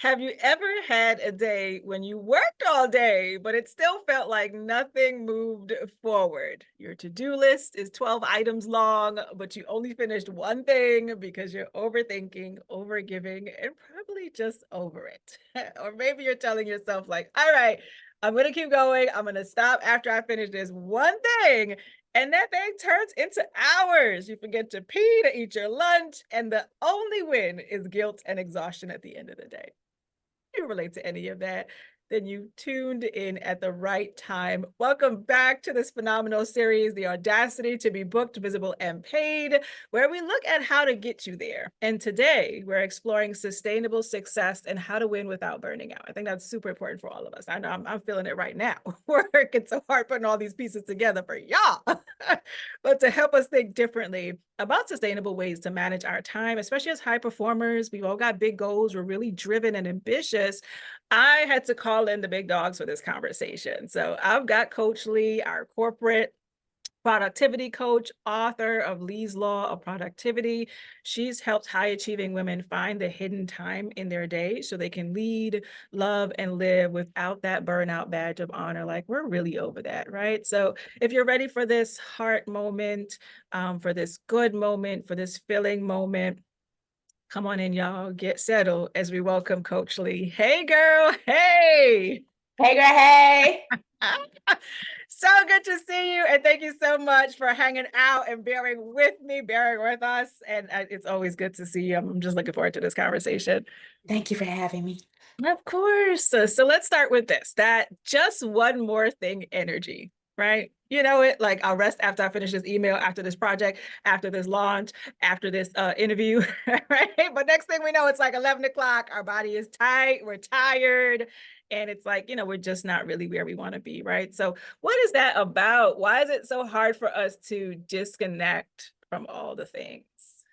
Have you ever had a day when you worked all day, but it still felt like nothing moved forward? Your to-do list is 12 items long, but you only finished one thing because you're overthinking, overgiving, and probably just over it. Or maybe you're telling yourself, like, all right, I'm going to keep going. I'm going to stop after I finish this one thing. And that thing turns into hours. You forget to pee, to eat your lunch, and the only win is guilt and exhaustion at the end of the day. You relate to any of that, then you tuned in at the right time. Welcome back to this phenomenal series, The Audacity to Be Booked, Visible, and Paid, where we look at how to get you there. And today we're exploring sustainable success and how to win without burning out. I think that's super important for all of us. I know I'm feeling it right now. We're working so hard putting all these pieces together for y'all. But to help us think differently about sustainable ways to manage our time, especially as high performers, we've all got big goals. We're really driven and ambitious. I had to call in the big dogs for this conversation. So I've got Coach Lee, our corporate productivity coach, author of Lee's Law of Productivity. She's helped high achieving women find the hidden time in their day so they can lead, love, and live without that burnout badge of honor. Like, we're really over that, right? So if you're ready for this heart moment, for this good moment, for this filling moment, come on in, y'all. Get settled as we welcome Coach Lee. Hey, girl. Hey. Hey girl, hey. So good to see you. And thank you so much for hanging out and bearing with me, bearing with us. And it's always good to see you. I'm just looking forward to this conversation. Thank you for having me. Of course. So let's start with this, that just one more thing energy, right? You know it, like I'll rest after I finish this email, after this project, after this launch, after this interview, right? But next thing we know, it's like 11 o'clock. Our body is tight, we're tired. And it's like, we're just not really where we want to be, right? So what is that about? Why is it so hard for us to disconnect from all the things?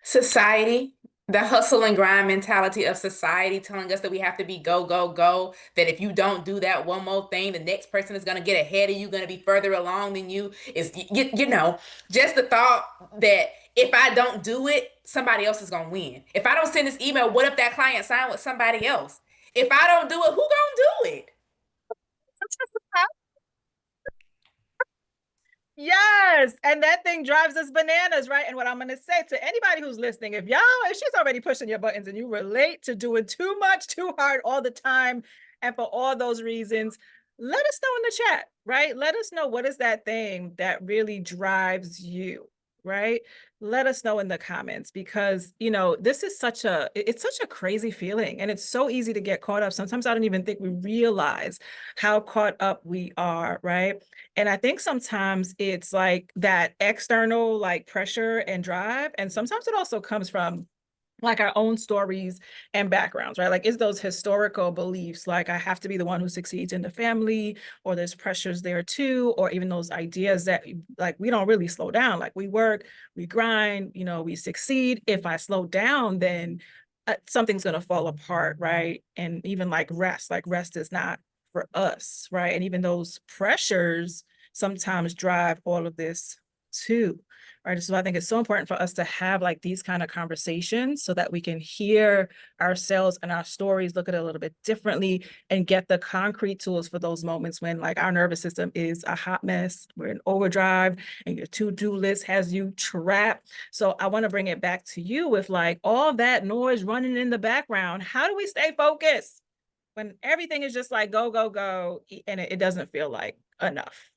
Society, the hustle and grind mentality of society telling us that we have to be go, go, go. That if you don't do that one more thing, the next person is going to get ahead of you, going to be further along than you. Is just the thought that if I don't do it, somebody else is going to win. If I don't send this email, what if that client signed with somebody else? If I don't do it, who going to do it? Yes, and that thing drives us bananas, right? And what I'm going to say to anybody who's listening, if she's already pushing your buttons and you relate to doing too much, too hard all the time, and for all those reasons, let us know in the chat, right? Let us know what is that thing that really drives you, right? Let us know in the comments because, this is it's such a crazy feeling and it's so easy to get caught up. Sometimes I don't even think we realize how caught up we are, right? And I think sometimes it's like that external like pressure and drive. And sometimes it also comes from like our own stories and backgrounds, right? Like it's those historical beliefs, like I have to be the one who succeeds in the family, or there's pressures there too, or even those ideas that like we don't really slow down. Like we work, we grind, we succeed. If I slow down, then something's going to fall apart, right? And even like rest is not for us, right? And even those pressures sometimes drive all of this too, right? So I think it's so important for us to have like these kind of conversations so that we can hear ourselves and our stories, look at it a little bit differently, and get the concrete tools for those moments when like our nervous system is a hot mess, we're in overdrive, and your to-do list has you trapped. So I want to bring it back to you with like all that noise running in the background. How do we stay focused when everything is just like go, go, go, and it doesn't feel like enough?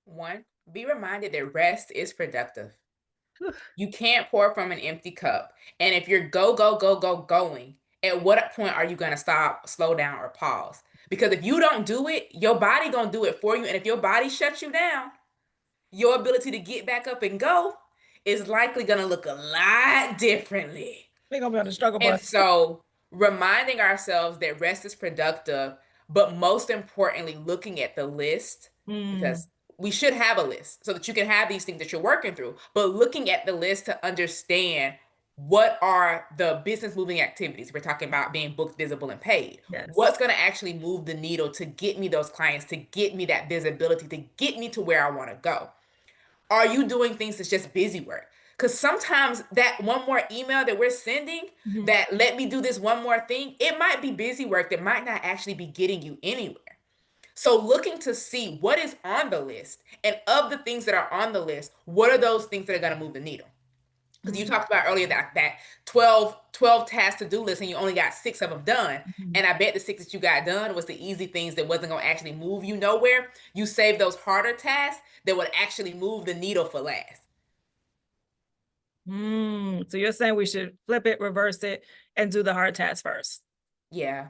One, be reminded that rest is productive. You can't pour from an empty cup. And if you're go, go, go, go, going, at what point are you going to stop, slow down, or pause? Because if you don't do it, your body going to do it for you. And if your body shuts you down, your ability to get back up and go is likely going to look a lot differently. We're gonna be on the struggle And bus. so, reminding ourselves that rest is productive, but most importantly, looking at the list, Mm, because we should have a list so that you can have these things that you're working through, but looking at the list to understand what are the business moving activities. We're talking about being booked, visible, and paid. yes. What's going to actually move the needle to get me those clients, to get me that visibility, to get me to where I want to go? Are you doing things that's just busy work? Because sometimes that one more email that we're sending, Mhm. that let me do this one more thing, it might be busy work that might not actually be getting you anywhere. So looking to see what is on the list, and of the things that are on the list, what are those things that are going to move the needle? Because you Mhm. talked about earlier that 12 task to-do list and you only got 6 of them done. Mhm. And I bet the 6 that you got done was the easy things that wasn't going to actually move you nowhere. You saved those harder tasks that would actually move the needle for last. So you're saying we should flip it, reverse it, and do the hard task first. Yeah.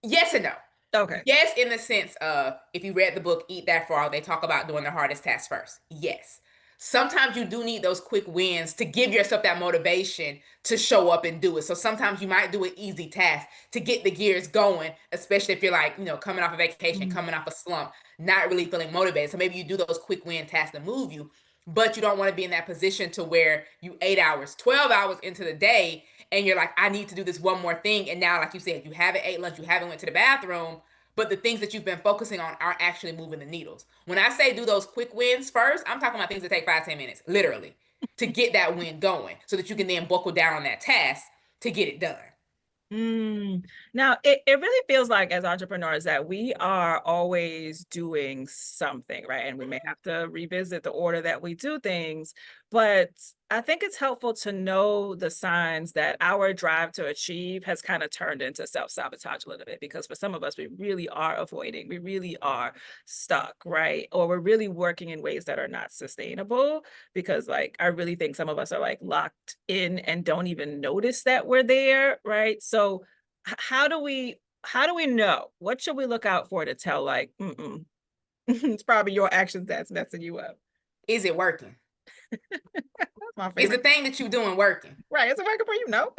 Yes and no. Okay. Yes, in the sense of if you read the book Eat That Frog, they talk about doing the hardest task first. Yes. Sometimes you do need those quick wins to give yourself that motivation to show up and do it. So sometimes you might do an easy task to get the gears going, especially if you're like, coming off a vacation, Mhm. coming off a slump, not really feeling motivated. So maybe you do those quick win tasks to move you, but you don't want to be in that position to where you 8 hours, 12 hours into the day, and you're like, I need to do this one more thing. And now, like you said, you haven't ate lunch, you haven't went to the bathroom, but the things that you've been focusing on are actually moving the needles. When I say do those quick wins first, I'm talking about things that take 5-10 minutes, literally, to get that win going so that you can then buckle down on that task to get it done. Mm. Now, it really feels like as entrepreneurs that we are always doing something, right? And we may have to revisit the order that we do things, but I think it's helpful to know the signs that our drive to achieve has kind of turned into self-sabotage a little bit, because for some of us, we really are avoiding, we really are stuck, right? Or we're really working in ways that are not sustainable, because like I really think some of us are like locked in and don't even notice that we're there, right? So how do we know? What should we look out for to tell like, mm-mm, it's probably your actions that's messing you up. Is it working? That's my Is the favorite. thing that you're doing working? Right. Is it working for you? No.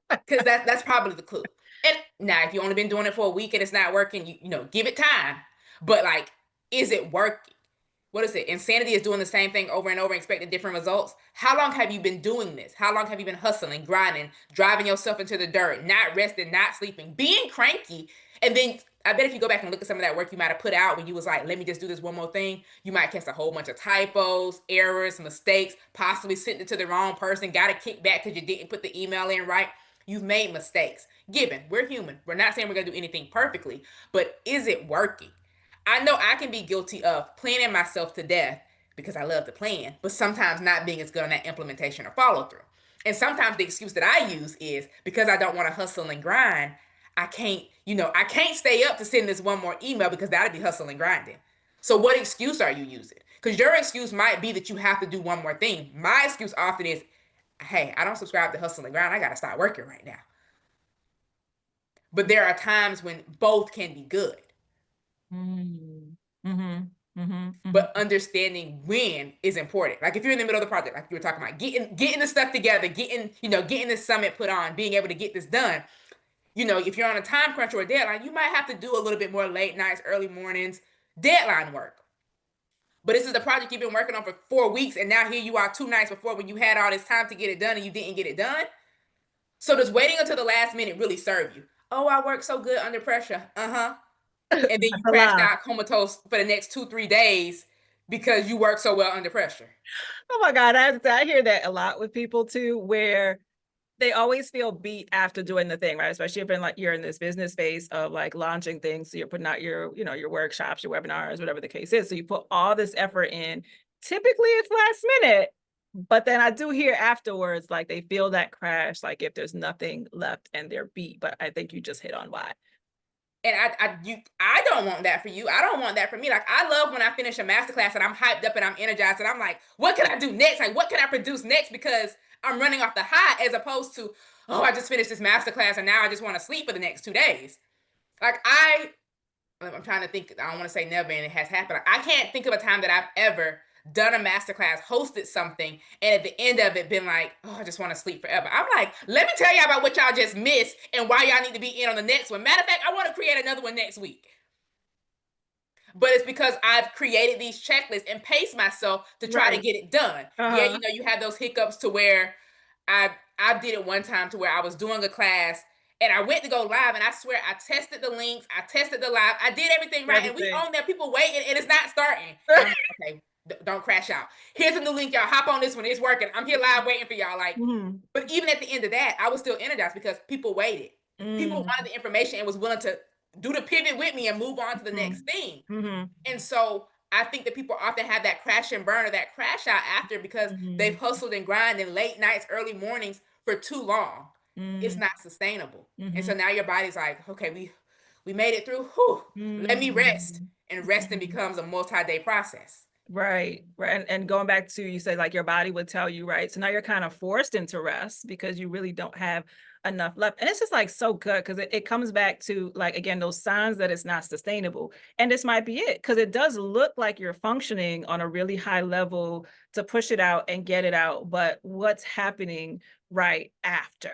Because that's probably the clue. And now, if you only been doing it for a week and it's not working, give it time. But like, is it working? What is it? Insanity is doing the same thing over and over, expecting different results. How long have you been doing this? How long have you been hustling, grinding, driving yourself into the dirt, not resting, not sleeping, being cranky? And then I bet if you go back and look at some of that work you might have put out when you was like, let me just do this one more thing, you might catch a whole bunch of typos, errors, mistakes, possibly sent it to the wrong person, got a kickback because you didn't put the email in right. You've made mistakes. Given, we're human. We're not saying we're going to do anything perfectly, but is it working? I know I can be guilty of planning myself to death because I love to plan, but sometimes not being as good on that implementation or follow through. And sometimes the excuse that I use is because I don't want to hustle and grind, I can't stay up to send this one more email because that'd be hustling and grinding. So what excuse are you using? Because your excuse might be that you have to do one more thing. My excuse often is, hey, I don't subscribe to hustle and grind. I got to start working right now. But there are times when both can be good. Mm. Mhm. Mhm. But Mhm. understanding when is important. Like if you're in the middle of the project, like you were talking about, getting the stuff together, getting this summit put on, being able to get this done. If you're on a time crunch or a deadline, you might have to do a little bit more late nights, early mornings, deadline work. But this is the project you've been working on for 4 weeks, and now here you are 2 nights before when you had all this time to get it done and you didn't get it done. So does waiting until the last minute really serve you? Oh, I work so good under pressure. Uh-huh. And then That's you a crashed lie. out comatose for the next 2-3 days because you work so well under pressure. Oh my God. I hear that a lot with people too, where they always feel beat after doing the thing, right? Especially if you're in this business space of like launching things. So you're putting out your workshops, your webinars, whatever the case is. So you put all this effort in. Typically it's last minute, but then I do hear afterwards, like they feel that crash, like if there's nothing left and they're beat. But I think you just hit on why. And I don't want that for you. I don't want that for me. Like I love when I finish a masterclass and I'm hyped up and I'm energized and I'm like, what can I do next? Like what can I produce next? Because I'm running off the high as opposed to, oh, I just finished this masterclass and now I just want to sleep for the next 2 days. Like I'm trying to think. I don't want to say never, and it has happened. I can't think of a time that I've ever done a masterclass, hosted something, and at the end of it, been like, "Oh, I just want to sleep forever." I'm like, "Let me tell y'all about what y'all just missed and why y'all need to be in on the next one." Matter of fact, I want to create another one next week. But it's because I've created these checklists and paced myself to try to Right. get it done. Yeah, Uh-huh. you have those hiccups to where I did it one time to where I was doing a class and I went to go live and I swear I tested the links, I tested the live, I did everything right, and we Everything. on there, people waiting and it's not starting. And I'm like, okay, Don't crash out. Here's a new link, y'all. Hop on this one. It's working. I'm here live waiting for y'all. Like, Mhm. but even at the end of that, I was still energized because people waited. People Mm. wanted the information and was willing to do the pivot with me and move on to the next Mhm. thing. Mhm. And so I think that people often have that crash and burn or that crash out after because they've Mhm. hustled and grinded late nights, early mornings for too long. It's Mm. not sustainable. And so Mhm. now your body's like, okay, we made it through. Whew, let me rest. Mm. And resting Mhm. becomes a multi-day process. Right, right. And going back to you said like your body would tell you, right? So now you're kind of forced into rest because you really don't have enough left. And it's just like so good because it comes back to like again those signs that it's not sustainable. And this might be it because it does look like you're functioning on a really high level to push it out and get it out. But what's happening right after?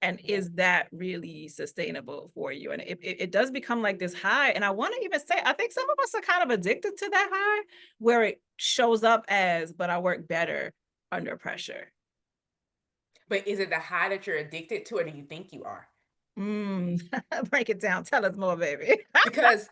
And Yeah. is that really sustainable for you? And it does become like this high. And I want to even say, I think some of us are kind of addicted to that high where it shows up as, but I work better under pressure. But is it the high that you're addicted to, or do you think you are? Mm. Break it down. Tell us more, baby. Because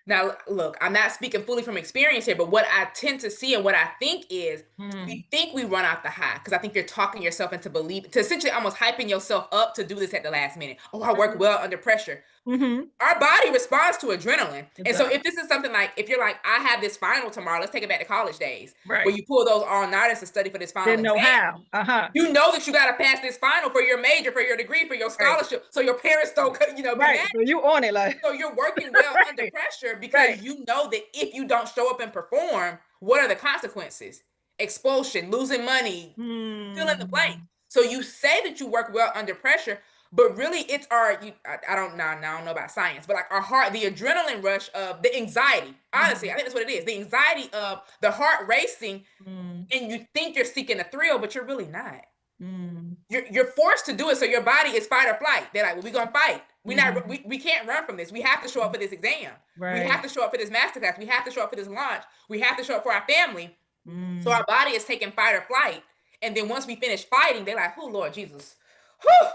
now, look, I'm not speaking fully from experience here, but what I tend to see and what I think is Mm. we think we run out the high because I think you're talking yourself into believe to essentially almost hyping yourself up to do this at the last minute. Oh, I work well under pressure. Mm-hmm. Our body responds to adrenaline. It And so does. if this is something like if you're like, I have this final tomorrow, let's take it back to college days, where Right. you pull those all-nighters to study for this final Didn't know exam. how. Uh-huh. You know that you got to pass this final for your major, for your degree, for your Right. scholarship, so your parents don't, be Right. mad. So you on it like, So you're working well under right. pressure Right. because you know that if you don't show up and perform, what are the consequences? Expulsion, losing money, fill in the blank. Hmm. So you say that you work well under pressure, but really it's I don't know, I don't know about science, but like our heart, the adrenaline rush of the anxiety. Honestly, I Hmm. think that's what it is. The anxiety of the heart racing, Hmm. and you think you're seeking a thrill, but you're really not. Hmm. You're forced to do it, so your body is fight or flight. They're like, well, we're gonna fight. Hmm. We can't run from this. We have to show up for this exam. We have Right. to show up for this masterclass. We have to show up for this launch. We have to show up for our family. So Mm. our body is taking fight or flight. And then once we finish fighting, they're like, oh Lord Jesus, whew,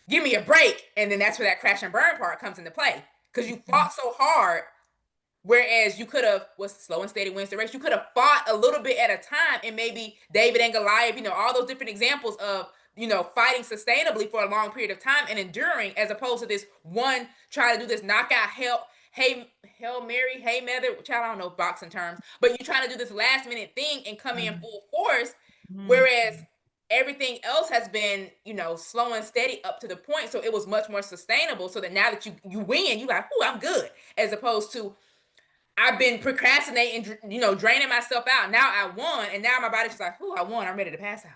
give me a break. And then that's where that crash and burn part comes into play. Because you Mhm. fought so hard. Whereas you could have was slow and steady wins the race. You could have fought a little bit at a time, and maybe David and Goliath, all those different examples of fighting sustainably for a long period of time and enduring, as opposed to this one trying to do this knockout hell, hey Hail Mary, hey Mother, which I don't know boxing terms, but you trying to do this last minute thing and come in Mhm. full force, Mhm. whereas everything else has been slow and steady up to the point, so it was much more sustainable. So that now that you win, you like, oh, I'm good, as opposed to I've been procrastinating, draining myself out. Now I won, and now my body's just like, "Ooh, I won. I'm ready to pass out."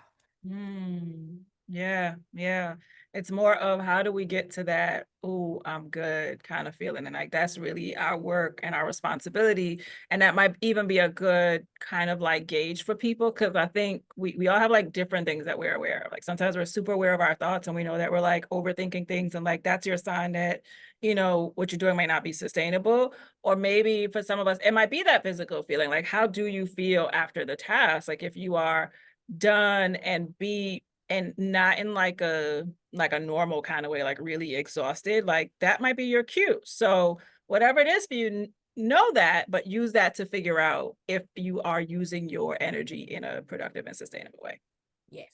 Mm. Yeah, yeah. It's more of how do we get to that, oh, I'm good kind of feeling. And like that's really our work and our responsibility. And that might even be a good kind of like gauge for people because I think we all have like different things that we're aware of. Like sometimes we're super aware of our thoughts and we know that we're like overthinking things and like that's your sign that, what you're doing might not be sustainable. Or maybe for some of us, it might be that physical feeling. Like, how do you feel after the task? Like if you are done and beat and not in like a normal kind of way, like really exhausted, like that might be your cue. So whatever it is for you, know that, but use that to figure out if you are using your energy in a productive and sustainable way. Yes.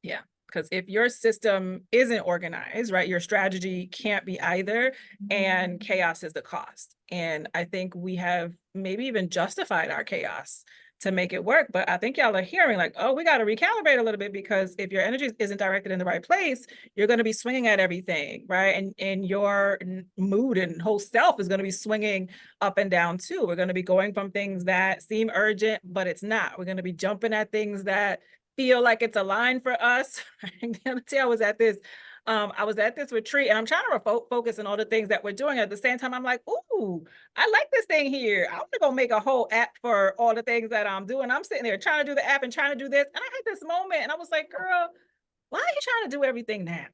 Yeah. Because if your system isn't organized, right, your strategy can't be either, and chaos is the cost. And I think we have maybe even justified our chaos to make it work. But I think y'all are hearing like, oh, we got to recalibrate a little bit because if your energy isn't directed in the right place, you're going to be swinging at everything, right? And your mood and whole self is going to be swinging up and down too. We're going to be going from things that seem urgent, but it's not. We're going to be jumping at things that feel like it's a line for us. The other day I was at this retreat and I'm trying to focus on all the things that we're doing. At the same time, I'm like, ooh, I like this thing here. I'm gonna go make a whole app for all the things that I'm doing. I'm sitting there trying to do the app and trying to do this. And I had this moment and I was like, girl, why are you trying to do everything now?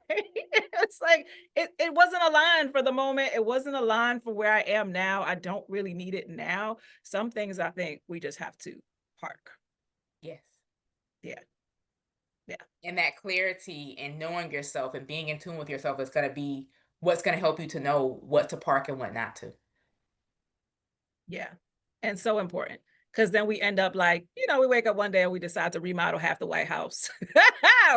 It's like it wasn't aligned for the moment. It wasn't aligned for where I am now. I don't really need it now. Some things I think we just have to park. Yes. Yeah. Yeah. And that clarity and knowing yourself and being in tune with yourself is going to be what's going to help you to know what to park and what not to. Yeah. And so important Because then we end up like, we wake up one day and we decide to remodel half the White House.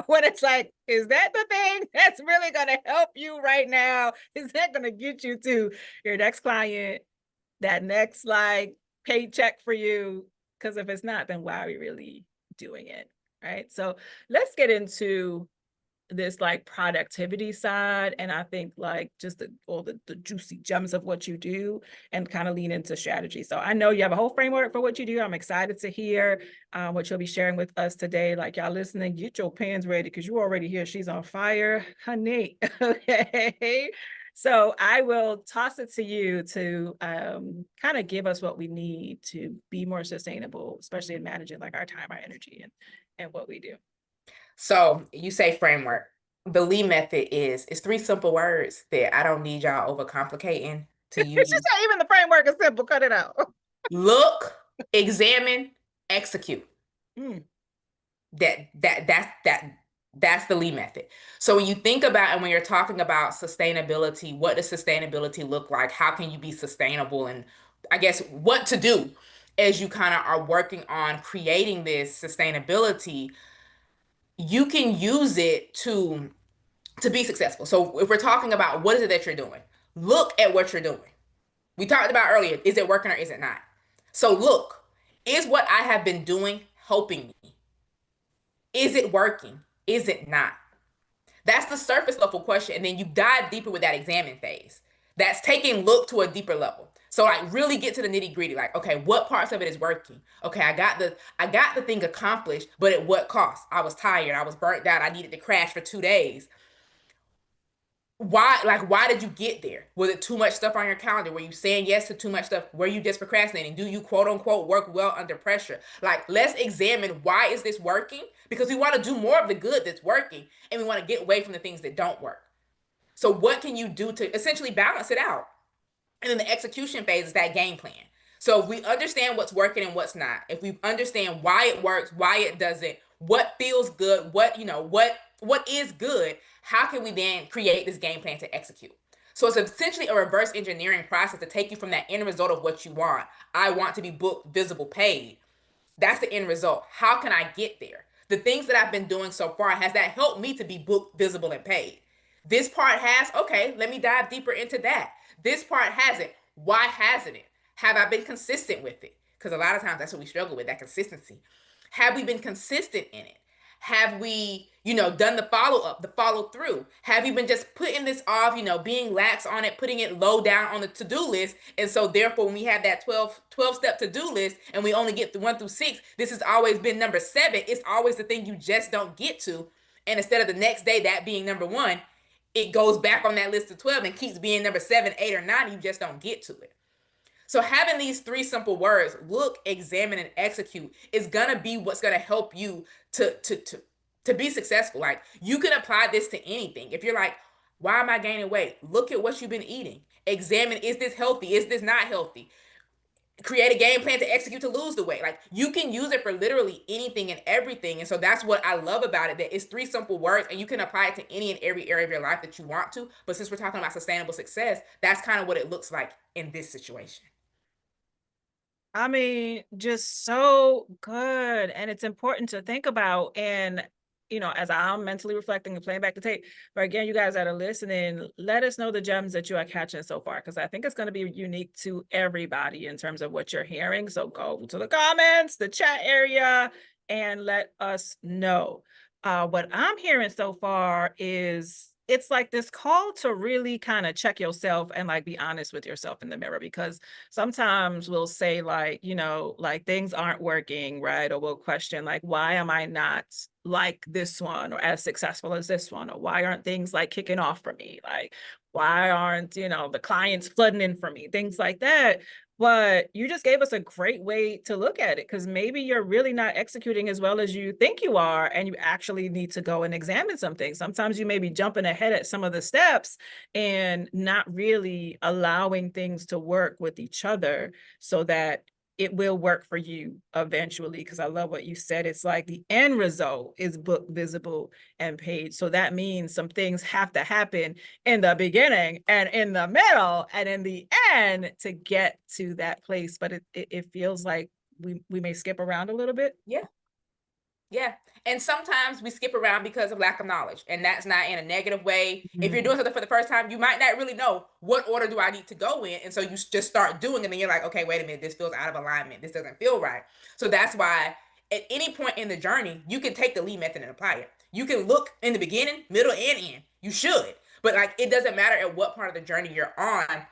When it's like, is that the thing that's really going to help you right now? Is that going to get you to your next client, that next like paycheck for you? Because if it's not, then why are we really doing it? Right. So let's get into this like productivity side, and I think like just all the juicy gems of what you do, and kind of lean into strategy. So I know you have a whole framework for what you do. I'm excited to hear what you'll be sharing with us today. Like, y'all listening, get your pens ready because you already hear she's on fire, honey. Okay. So I will toss it to you to kind of give us what we need to be more sustainable, especially in managing like our time, our energy, and what we do. So you say framework. The Lee method is three simple words that I don't need y'all overcomplicating to It's just use. not even the framework is simple. Cut it out. Look, examine, execute. Mm. That's the Lee method. So when you think about and when you're talking about sustainability, what does sustainability look like? How can you be sustainable? And I guess what to do as you kind of are working on creating this sustainability, you can use it to be successful. So if we're talking about what is it that you're doing, look at what you're doing. We talked about earlier, is it working or is it not? So look, is what I have been doing helping me? Is it working? Is it not? That's the surface level question. And then you dive deeper with that examine phase. That's taking look to a deeper level. So like really get to the nitty gritty. Like, okay, what parts of it is working? Okay, I got the thing accomplished, but at what cost? I was tired. I was burnt out. I needed to crash for 2 days. Why did you get there? Was it too much stuff on your calendar? Were you saying yes to too much stuff? Were you just procrastinating? Do you quote unquote work well under pressure? Like, let's examine why is this working, because we want to do more of the good that's working and we want to get away from the things that don't work. So what can you do to essentially balance it out? And then the execution phase is that game plan. So if we understand what's working and what's not, if we understand why it works, why it doesn't, what feels good, what is good, how can we then create this game plan to execute? So it's essentially a reverse engineering process to take you from that end result of what you want. I want to be booked, visible, paid. That's the end result. How can I get there? The things that I've been doing so far, has that helped me to be booked, visible, and paid? This part has, okay, let me dive deeper into that. This part hasn't. Why hasn't it? Have I been consistent with it? Because a lot of times that's what we struggle with, that consistency. Have we been consistent in it? Have we, done the follow up, the follow through? Have you been just putting this off, being lax on it, putting it low down on the to do list? And so, therefore, when we have that 12 step to do list and we only get the 1 through 6, this has always been number 7. It's always the thing you just don't get to. And instead of the next day, that being number 1, it goes back on that list of 12 and keeps being number 7, 8, or 9. You just don't get to it. So having these 3 simple words, look, examine, and execute, is gonna be what's gonna help you to be successful. Like, you can apply this to anything. If you're like, why am I gaining weight? Look at what you've been eating. Examine, is this healthy? Is this not healthy? Create a game plan to execute to lose the weight. Like, you can use it for literally anything and everything. And so that's what I love about it, that it's 3 simple words and you can apply it to any and every area of your life that you want to. But since we're talking about sustainable success, that's kind of what it looks like in this situation. I mean, just so good. And it's important to think about. And, as I'm mentally reflecting and playing back the tape, but again, you guys that are listening, let us know the gems that you are catching so far, because I think it's going to be unique to everybody in terms of what you're hearing. So go to the comments, the chat area, and let us know. What I'm hearing so far is it's like this call to really kind of check yourself and like be honest with yourself in the mirror, because sometimes we'll say like, like things aren't working, right? Or we'll question like, why am I not like this one or as successful as this one? Or why aren't things like kicking off for me? Like, why aren't, the clients flooding in for me? Things like that. But you just gave us a great way to look at it, because maybe you're really not executing as well as you think you are, and you actually need to go and examine some things. Sometimes you may be jumping ahead at some of the steps and not really allowing things to work with each other so that it will work for you eventually. Because I love what you said. It's like the end result is booked, visible, and paid. So that means some things have to happen in the beginning and in the middle and in the end to get to that place. But it feels like we may skip around a little bit. Yeah. Yeah. And sometimes we skip around because of lack of knowledge. And that's not in a negative way. If you're Mhm. doing something for the first time, you might not really know what order do I need to go in. And so you just start doing it. And then you're like, okay, wait a minute. This feels out of alignment. This doesn't feel right. So that's why at any point in the journey, you can take the lead method and apply it. You can look in the beginning, middle, and end. You should. But like, it doesn't matter at what part of the journey you're on,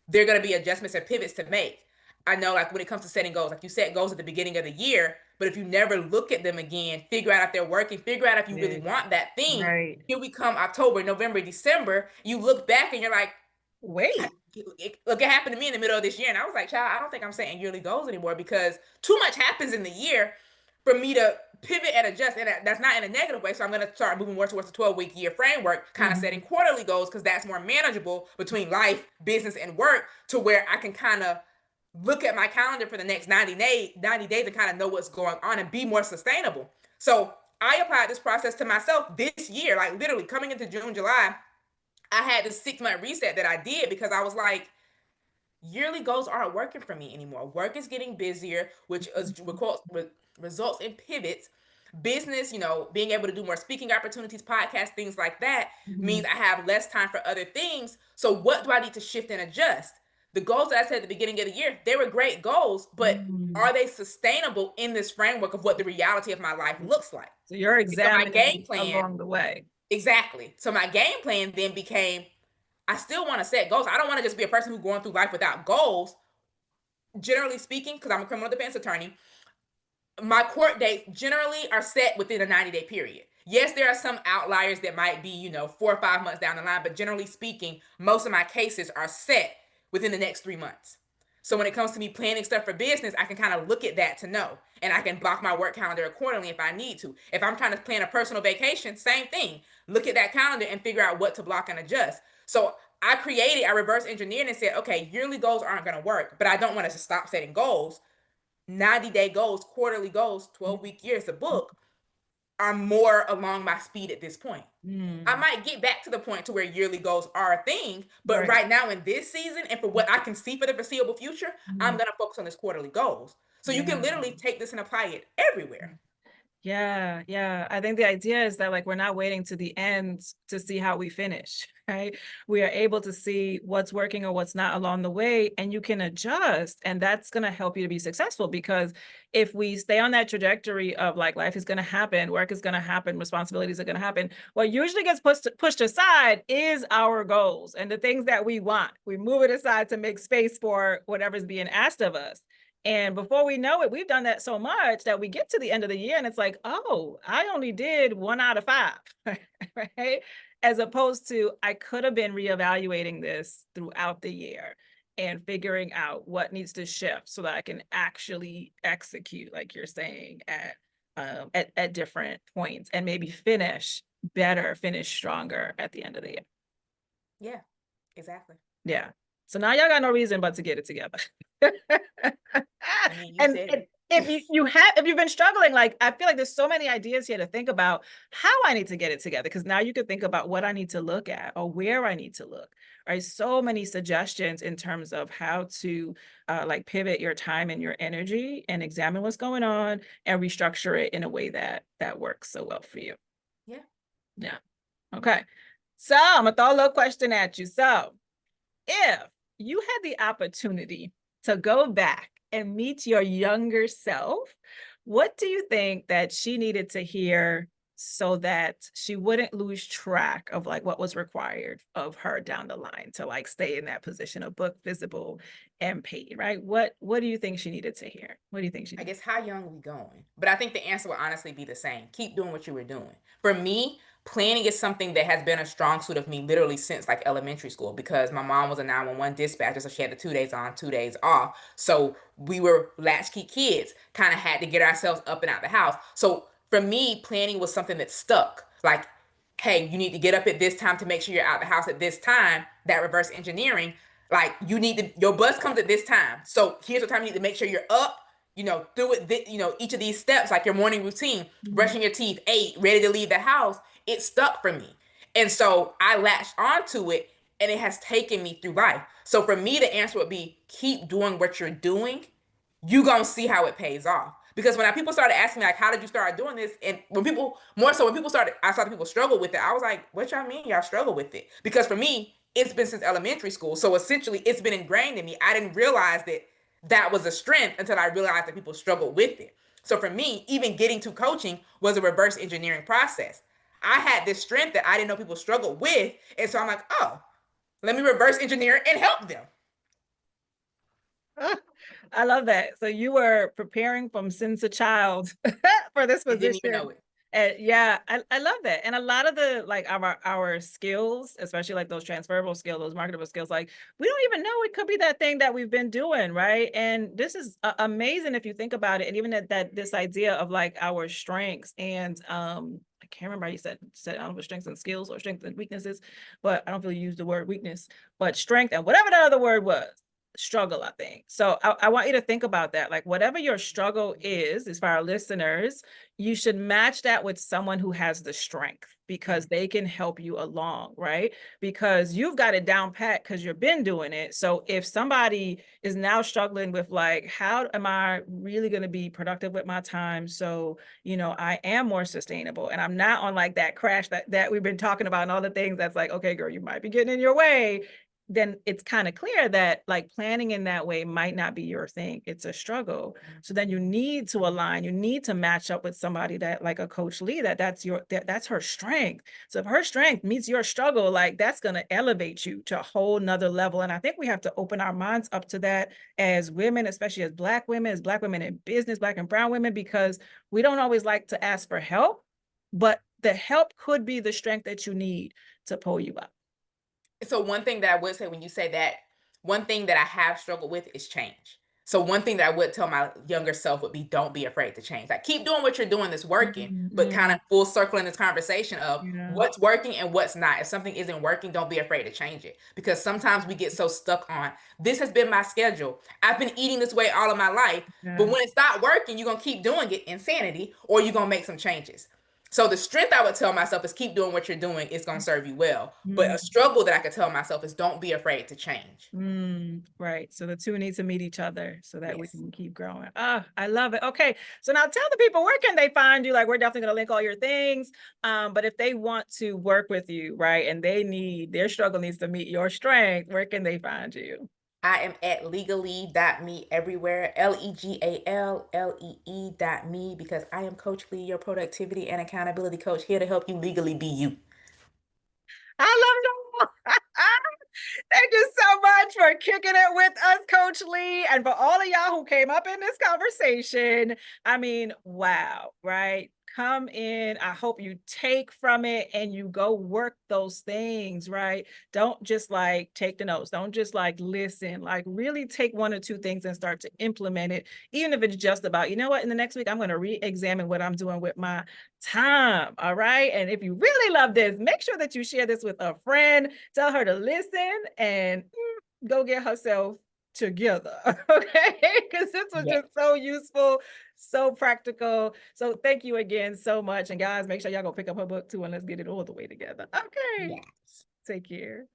there are going to be adjustments and pivots to make. I know, like when it comes to setting goals, like you set goals at the beginning of the year, but if you never look at them again, figure out if they're working, figure out if you really Yeah. want that thing. Right. Here we come October, November, December. You look back and you're like, Wait. look, it happened to me in the middle of this year. And I was like, child, I don't think I'm setting yearly goals anymore because too much happens in the year for me to pivot and adjust. And that's not in a negative way. So I'm going to start moving more towards the 12-week year framework, kind of setting Mhm. quarterly goals because that's more manageable between life, business, and work to where I can kind of look at my calendar for the next 90 days and kind of know what's going on and be more sustainable. So I applied this process to myself this year, like literally coming into June, July. I had this 6 month reset that I did because I was like, yearly goals aren't working for me anymore. Work is getting busier, which is, results in pivots. Business, being able to do more speaking opportunities, podcasts, things like that means Mhm. I have less time for other things. So, what do I need to shift and adjust? The goals that I said at the beginning of the year, they were great goals, but Mm. are they sustainable in this framework of what the reality of my life looks like? So you're And so, my game examining plan, along the way. exactly. So, my game plan then became I still want to set goals. I don't want to just be a person who's going through life without goals. Generally speaking, because I'm a criminal defense attorney, my court dates generally are set within a 90-day period. Yes, there are some outliers that might be, 4 or 5 months down the line, but generally speaking, most of my cases are set within the next 3 months. So when it comes to me planning stuff for business, I can kind of look at that to know. And I can block my work calendar accordingly if I need to. If I'm trying to plan a personal vacation, same thing. Look at that calendar and figure out what to block and adjust. So I reverse engineered and said, okay, yearly goals aren't going to work, but I don't want us to stop setting goals. 90-day goals, quarterly goals, 12-week years, the book are more along my speed at this point. I Mm. might get back to the point to where yearly goals are a thing, but Right. right now in this season and for what I can see for the foreseeable future, I'm Mhm. going to focus on this quarterly goals. So you can Yeah. literally take this and apply it everywhere. Yeah, yeah. I think the idea is that like we're not waiting to the end to see how we finish, right? We are able to see what's working or what's not along the way, and you can adjust, and that's going to help you to be successful because if we stay on that trajectory of like life is going to happen, work is going to happen, responsibilities are going to happen, what usually gets pushed aside is our goals and the things that we want. We move it aside to make space for whatever's being asked of us. And before we know it, we've done that so much that we get to the end of the year and it's like, oh, I only did 1 out of 5, right? As opposed to, I could have been reevaluating this throughout the year and figuring out what needs to shift so that I can actually execute, like you're saying, at different points and maybe finish better, finish stronger at the end of the year. Yeah, exactly. Yeah. So now y'all got no reason but to get it together. I mean, you and, said and it. if if you've been struggling, like I feel like there's so many ideas here to think about how I need to get it together. Because now you could think about what I need to look at or where I need to look. Right. So many suggestions in terms of how to like pivot your time and your energy and examine what's going on and restructure it in a way that works so well for you. Yeah. Yeah. Okay. So I'm gonna throw a little question at you. So if you had the opportunity to go back and meet your younger self, what do you think that she needed to hear so that she wouldn't lose track of like what was required of her down the line to like stay in that position of book visible and paid, right? What do you think she needed to hear? What do you think she I needed? guess how young are we going? But I think the answer will honestly be the same. Keep doing what you were doing. For me, planning is something that has been a strong suit of me literally since like elementary school because my mom was a 911 dispatcher, so she had the 2 days on, 2 days off. So we were latchkey kids, kind of had to get ourselves up and out the house. So for me, planning was something that stuck. Like, hey, you need to get up at this time to make sure you're out the house at this time. That reverse engineering, like you need to, your bus comes at this time. So here's what time you need to make sure you're up, through it, each of these steps, like your morning routine, Mhm. brushing your teeth, 8, ready to leave the house, it stuck for me. And so I latched onto it and it has taken me through life. So for me, the answer would be keep doing what you're doing. you gonna see how it pays off. Because when people started asking me like, how did you start doing this? And when people more so when people started, I saw people struggle with it. I was like, what y'all mean y'all struggle with it? Because for me, it's been since elementary school. So essentially it's been ingrained in me. I didn't realize that that was a strength until I realized that people struggle with it. So for me, even getting to coaching was a reverse engineering process. I had this strength that I didn't know people struggled with. And so I'm like, oh, let me reverse engineer and help them. I love that. So you were preparing from since a child for this And didn't even know position. it. And yeah, I love that. And a lot of the like our skills, especially like those transferable skills, those marketable skills, like we don't even know it could be that thing that we've been doing, right? And this is amazing if you think about it. And even that this idea of like our strengths and I can't remember how you said I don't know if strengths and skills or strengths and weaknesses, but I don't feel you use the word weakness, but strength and whatever the other word was struggle, I think. So I want you to think about that. Like whatever your struggle is for our listeners, you should match that with someone who has the strength because they can help you along, right? Because you've got it down pat because you've been doing it. So if somebody is now struggling with like, how am I really going to be productive with my time? So, I am more sustainable and I'm not on like that crash that we've been talking about and all the things that's like, okay, girl, you might be getting in your way, then it's kind of clear that like planning in that way might not be your thing. It's a struggle. So then you need to align, you need to match up with somebody that like a coach Lee, that's her strength. So if her strength meets your struggle, like that's going to elevate you to a whole nother level. And I think we have to open our minds up to that as women, especially as Black women in business, Black and brown women, because we don't always like to ask for help, but the help could be the strength that you need to pull you up. So one thing that I would say when you say that, one thing that I have struggled with is change. So one thing that I would tell my younger self would be don't be afraid to change. Like keep doing what you're doing that's working, but kind Mm-hmm. of full circling this conversation of Yeah. what's working and what's not. If something isn't working, don't be afraid to change it. Because sometimes we get so stuck on this has been my schedule. I've been eating this way all of my life. But Yeah. when it's not working, you're gonna keep doing it, insanity, or you're gonna make some changes. So the strength I would tell myself is keep doing what you're doing. It's going to serve you well. But a Mm, struggle that I could tell myself is don't be afraid to change. right. So the two need to meet each other so that we Yes. can keep growing. Ah, I love it. Okay. So now tell the people where can they find you? Like we're definitely gonna link all your things. But if they want to work with you, right, and their struggle needs to meet your strength, where can they find you? I am at legally.me everywhere. LEGALLEE.me because I am Coach Lee, your productivity and accountability coach, here to help you legally be you. I love it. Thank you so much for kicking it with us, Coach Lee, and for all of y'all who came up in this conversation. I mean, wow, right? Come in. I hope you take from it and you go work those things, right? Don't just like take the notes. Don't just like listen. Like really take one or two things and start to implement it, even if it's just about, you know what, in the next week, I'm going to re-examine what I'm doing with my time. All right. And if you really love this, make sure that you share this with a friend. Tell her to listen and go get herself together. Okay. Because this was Yes. just so useful, so practical. So thank you again so much. And guys, make sure y'all go pick up her book too and let's get it all the way together. Okay. Yes. Take care.